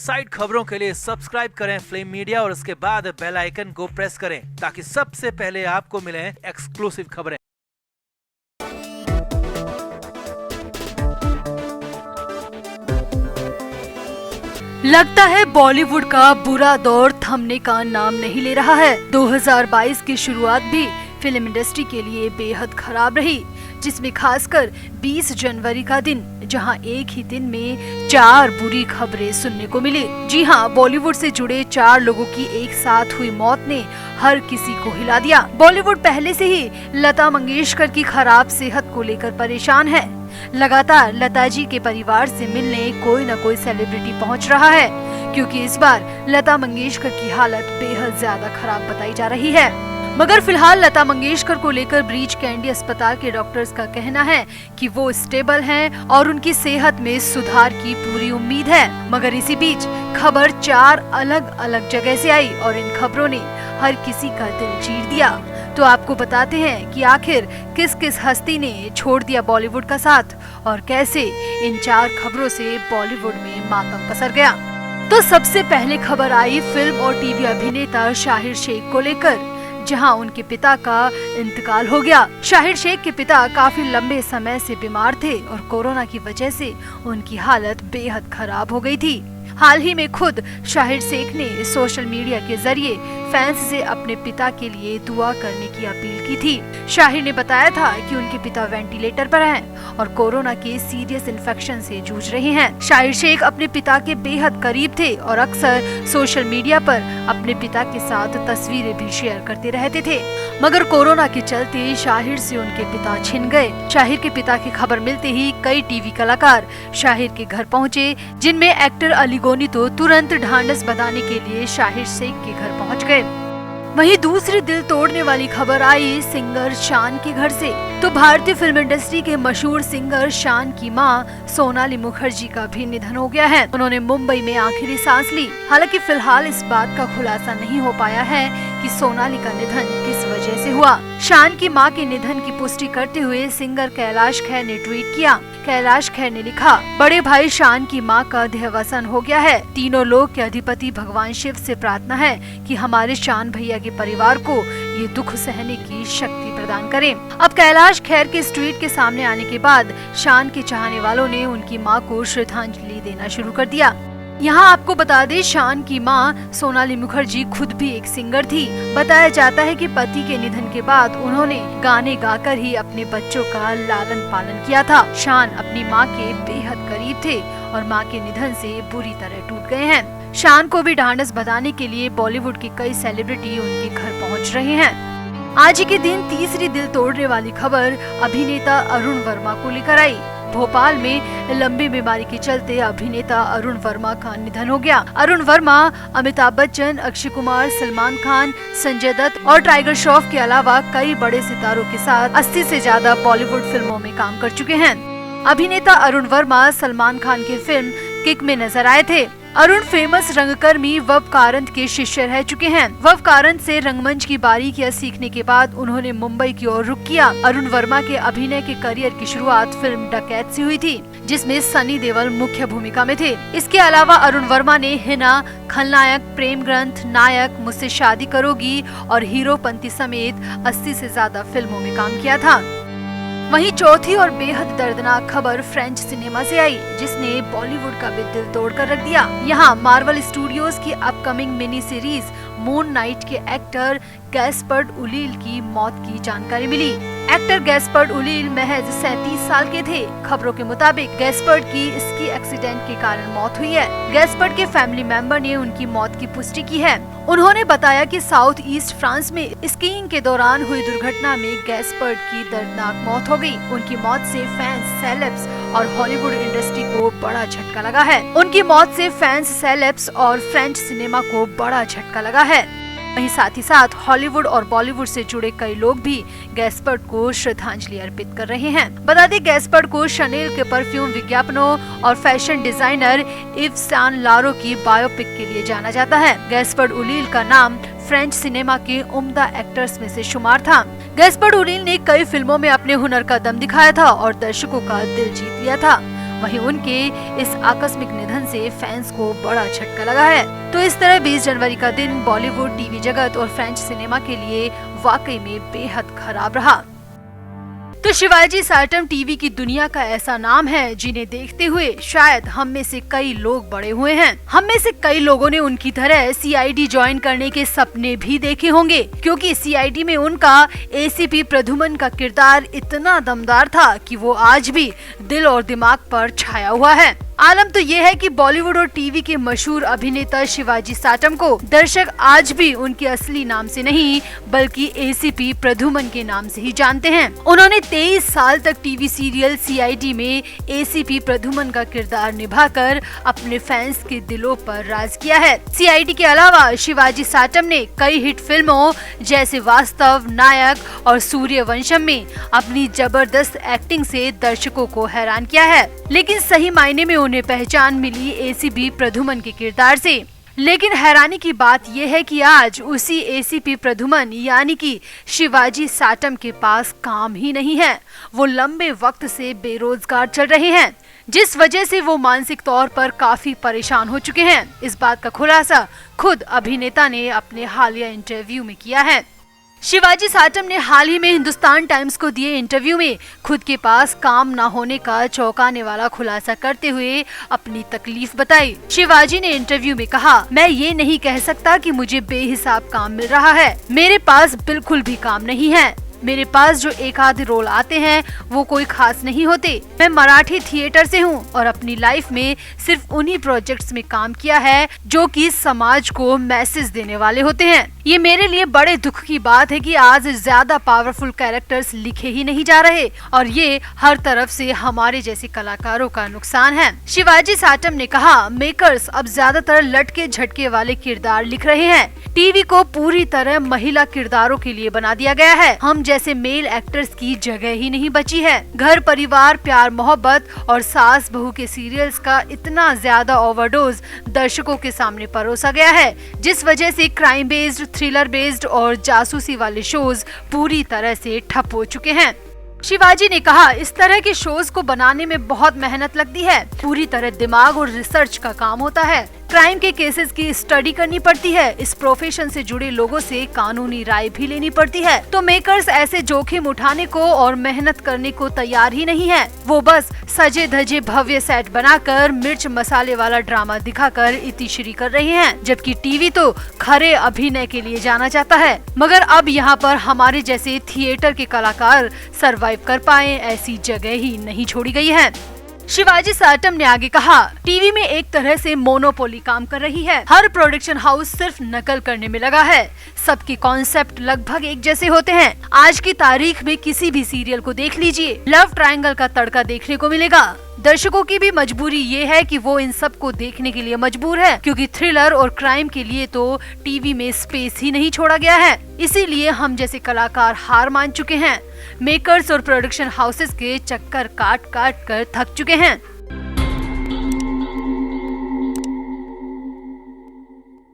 Side खबरों के लिए सब्सक्राइब करें फ्लेम मीडिया और उसके बाद बेल आइकन को प्रेस करें ताकि सबसे पहले आपको मिले एक्सक्लूसिव खबरें। लगता है बॉलीवुड का बुरा दौर थमने का नाम नहीं ले रहा है। 2022 की शुरुआत भी फिल्म इंडस्ट्री के लिए बेहद खराब रही, जिसमें खासकर 20 जनवरी का दिन, जहां एक ही दिन में 4 बुरी खबरें सुनने को मिली। जी हां, बॉलीवुड से जुड़े 4 लोगों की एक साथ हुई मौत ने हर किसी को हिला दिया। बॉलीवुड पहले से ही लता मंगेशकर की खराब सेहत को लेकर परेशान है। लगातार लता जी के परिवार से मिलने कोई न कोई सेलिब्रिटी पहुंच रहा है, क्योंकि इस बार लता मंगेशकर की हालत बेहद ज्यादा खराब बताई जा रही है। मगर फिलहाल लता मंगेशकर को लेकर ब्रीच कैंडी अस्पताल के डॉक्टर्स का कहना है कि वो स्टेबल हैं और उनकी सेहत में सुधार की पूरी उम्मीद है। मगर इसी बीच खबर 4 अलग अलग जगह से आई और इन खबरों ने हर किसी का दिल चीर दिया। तो आपको बताते हैं कि आखिर किस किस हस्ती ने छोड़ दिया बॉलीवुड का साथ और कैसे इन 4 खबरों से बॉलीवुड में मातम पसर गया। तो सबसे पहले खबर आई फिल्म और टीवी अभिनेता शाहिर शेख को लेकर, जहां उनके पिता का इंतकाल हो गया। शाहिर शेख के पिता काफी लंबे समय से बीमार थे और कोरोना की वजह से उनकी हालत बेहद खराब हो गई थी। हाल ही में खुद शाहिर शेख ने सोशल मीडिया के जरिए फैंस से अपने पिता के लिए दुआ करने की अपील की थी। शाहिर ने बताया था कि उनके पिता वेंटिलेटर पर हैं और कोरोना के सीरियस इन्फेक्शन से जूझ रहे हैं। शाहिर शेख अपने पिता के बेहद करीब थे और अक्सर सोशल मीडिया पर अपने पिता के साथ तस्वीरें भी शेयर करते रहते थे। मगर कोरोना के चलते शाहिर से उनके पिता छिन गए। शाहिर के पिता की खबर मिलते ही कई टीवी कलाकार शाहिर के घर पहुँचे, जिनमें एक्टर अली गोनी तो तुरंत ढांढस बंधाने के लिए शाहिर शेख के घर पहुंच गए। वहीं दूसरी दिल तोड़ने वाली खबर आई सिंगर शान के घर से। तो भारतीय फिल्म इंडस्ट्री के मशहूर सिंगर शान की मां सोनाली मुखर्जी का भी निधन हो गया है। उन्होंने मुंबई में आखिरी सांस ली। हालांकि फिलहाल इस बात का खुलासा नहीं हो पाया है कि सोनाली का निधन किस वजह से हुआ। शान की मां के निधन की पुष्टि करते हुए सिंगर कैलाश खेर ने ट्वीट किया। कैलाश खेर ने लिखा, बड़े भाई शान की मां का देहावसान हो गया है। तीनों लोक के अधिपति भगवान शिव से प्रार्थना है कि हमारे शान भैया के परिवार को ये दुख सहने की शक्ति प्रदान करें। अब कैलाश खेर के इस ट्वीट के सामने आने के बाद शान के चाहने वालों ने उनकी मां को श्रद्धांजलि देना शुरू कर दिया। यहाँ आपको बता दें, शान की मां सोनाली मुखर्जी खुद भी एक सिंगर थी। बताया जाता है कि पति के निधन के बाद उन्होंने गाने गाकर ही अपने बच्चों का लालन पालन किया था। शान अपनी मां के बेहद करीब थे और मां के निधन से बुरी तरह टूट गए हैं। शान को भी ढांढस बंधाने के लिए बॉलीवुड के कई सेलिब्रिटी उनके घर पहुँच रहे हैं। आज ही के दिन तीसरी दिल तोड़ने वाली खबर अभिनेता अरुण वर्मा को लेकर आई। भोपाल में लंबी बीमारी के चलते अभिनेता अरुण वर्मा का निधन हो गया। अरुण वर्मा अमिताभ बच्चन, अक्षय कुमार, सलमान खान, संजय दत्त और टाइगर श्रॉफ के अलावा कई बड़े सितारों के साथ 80 से ज्यादा बॉलीवुड फिल्मों में काम कर चुके हैं। अभिनेता अरुण वर्मा सलमान खान की फिल्म किक में नजर आए थे। अरुण फेमस रंगकर्मी वव कारंत के शिष्य रह चुके हैं। वव कारंत से रंगमंच की बारीकियां सीखने के बाद उन्होंने मुंबई की ओर रुख किया। अरुण वर्मा के अभिनय के करियर की शुरुआत फिल्म डकैत से हुई थी, जिसमें सनी देओल मुख्य भूमिका में थे। इसके अलावा अरुण वर्मा ने हिना, खलनायक, प्रेम ग्रंथ, नायक, मुझसे शादी करोगी और हीरोपंती समेत 80 से ज्यादा फिल्मों में काम किया था। वहीं चौथी और बेहद दर्दनाक खबर फ्रेंच सिनेमा से आई, जिसने बॉलीवुड का भी दिल तोड़कर रख दिया। यहाँ मार्वल स्टूडियोज की upcoming mini series moon night के एक्टर गैस्पर्ड उलील की मौत की जानकारी मिली। एक्टर गैस्पर्ड उलील महज 37 साल के थे। खबरों के मुताबिक गैस्पर्ड की स्की एक्सीडेंट के कारण मौत हुई है। गैस्पर्ड के फैमिली मेंबर ने उनकी मौत की पुष्टि की है। उन्होंने बताया कि साउथ ईस्ट फ्रांस में स्कीइंग के दौरान हुई दुर्घटना में गैस्पर्ड की दर्दनाक मौत हो गई। उनकी मौत से फैंस, सेलेब्स और हॉलीवुड इंडस्ट्री को बड़ा झटका लगा है। उनकी मौत से फैंस, सेलेब्स और फ्रेंच सिनेमा को बड़ा झटका लगा है। वहीं साथ ही साथ हॉलीवुड और बॉलीवुड से जुड़े कई लोग भी गैस्पर्ड को श्रद्धांजलि अर्पित कर रहे हैं। बता दें, गैस्पर्ड को शनेल के परफ्यूम विज्ञापनों और फैशन डिजाइनर इव सान लारो की बायोपिक के लिए जाना जाता है। गैस्पर्ड उलील का नाम फ्रेंच सिनेमा के उम्दा एक्टर्स में से शुमार था। गैस्पर्ड उलील ने कई फिल्मों में अपने हुनर का दम दिखाया था और दर्शकों का दिल जीत लिया था। वहीं उनके इस आकस्मिक निधन से फैंस को बड़ा झटका लगा है। तो इस तरह 20 जनवरी का दिन बॉलीवुड, टीवी जगत और फ्रेंच सिनेमा के लिए वाकई में बेहद खराब रहा। तो शिवाजी साटम टीवी की दुनिया का ऐसा नाम है जिन्हें देखते हुए शायद हम में से कई लोग बड़े हुए हैं। हम में से कई लोगों ने उनकी तरह सीआईडी ज्वाइन करने के सपने भी देखे होंगे, क्योंकि सीआईडी में उनका एसीपी प्रद्युमन का किरदार इतना दमदार था कि वो आज भी दिल और दिमाग पर छाया हुआ है। आलम तो ये है कि बॉलीवुड और टीवी के मशहूर अभिनेता शिवाजी साटम को दर्शक आज भी उनके असली नाम से नहीं बल्कि एसीपी प्रद्युमन के नाम से ही जानते हैं। उन्होंने 23 साल तक टीवी सीरियल सीआईडी में एसीपी प्रद्युमन का किरदार निभाकर अपने फैंस के दिलों पर राज किया है। सीआईडी के अलावा शिवाजी साटम ने कई हिट फिल्मों जैसे वास्तव, नायक और सूर्यवंशम में अपनी जबरदस्त एक्टिंग से दर्शकों को हैरान किया है। लेकिन सही मायने में उन्हें पहचान मिली एसीपी प्रद्युमन के किरदार से। लेकिन हैरानी की बात यह है कि आज उसी एसीपी प्रद्युमन यानी कि शिवाजी साटम के पास काम ही नहीं है। वो लंबे वक्त से बेरोजगार चल रहे हैं, जिस वजह से वो मानसिक तौर पर काफी परेशान हो चुके हैं। इस बात का खुलासा खुद अभिनेता ने अपने हालिया इंटरव्यू में किया है। शिवाजी साटम ने हाल ही में हिंदुस्तान टाइम्स को दिए इंटरव्यू में खुद के पास काम न होने का चौंकाने वाला खुलासा करते हुए अपनी तकलीफ बताई। शिवाजी ने इंटरव्यू में कहा, मैं ये नहीं कह सकता कि मुझे बेहिसाब काम मिल रहा है। मेरे पास बिल्कुल भी काम नहीं है। मेरे पास जो एक आधे रोल आते हैं वो कोई खास नहीं होते। मैं मराठी थिएटर से हूँ और अपनी लाइफ में सिर्फ उन्हीं प्रोजेक्ट्स में काम किया है जो कि समाज को मैसेज देने वाले होते हैं। ये मेरे लिए बड़े दुख की बात है कि आज ज्यादा पावरफुल कैरेक्टर्स लिखे ही नहीं जा रहे और ये हर तरफ से हमारे जैसे कलाकारों का नुकसान है। शिवाजी साटम ने कहा, मेकर्स अब ज्यादातर लटके झटके वाले किरदार लिख रहे हैं। टीवी को पूरी तरह महिला किरदारों के लिए बना दिया गया है। हम जैसे मेल एक्टर्स की जगह ही नहीं बची है। घर परिवार, प्यार मोहब्बत और सास बहू के सीरियल्स का इतना ज्यादा ओवरडोज दर्शकों के सामने परोसा गया है, जिस वजह से क्राइम बेस्ड, थ्रिलर बेस्ड और जासूसी वाले शोज पूरी तरह से ठप हो चुके हैं। शिवाजी ने कहा, इस तरह के शोज को बनाने में बहुत मेहनत लगती है। पूरी तरह दिमाग और रिसर्च का काम होता है। क्राइम के केसेस की स्टडी करनी पड़ती है। इस प्रोफेशन से जुड़े लोगों से कानूनी राय भी लेनी पड़ती है। तो मेकर्स ऐसे जोखिम उठाने को और मेहनत करने को तैयार ही नहीं है। वो बस सजे धजे भव्य सेट बनाकर मिर्च मसाले वाला ड्रामा दिखाकर इतिश्री कर रहे हैं, जबकि टीवी तो खरे अभिनय के लिए जाना जाता है। मगर अब यहाँ पर हमारे जैसे थिएटर के कलाकार सरवाइव कर पाए ऐसी जगह ही नहीं छोड़ी गई है। शिवाजी साटम ने आगे कहा, टीवी में एक तरह से मोनोपोली काम कर रही है। हर प्रोडक्शन हाउस सिर्फ नकल करने में लगा है। सबके कॉन्सेप्ट लगभग एक जैसे होते हैं। आज की तारीख में किसी भी सीरियल को देख लीजिए, लव ट्रायंगल का तड़का देखने को मिलेगा। दर्शकों की भी मजबूरी ये है कि वो इन सब को देखने के लिए मजबूर है, क्योंकि थ्रिलर और क्राइम के लिए तो टीवी में स्पेस ही नहीं छोड़ा गया है। इसीलिए हम जैसे कलाकार हार मान चुके हैं। मेकर्स और प्रोडक्शन हाउसेस के चक्कर काट काट कर थक चुके हैं।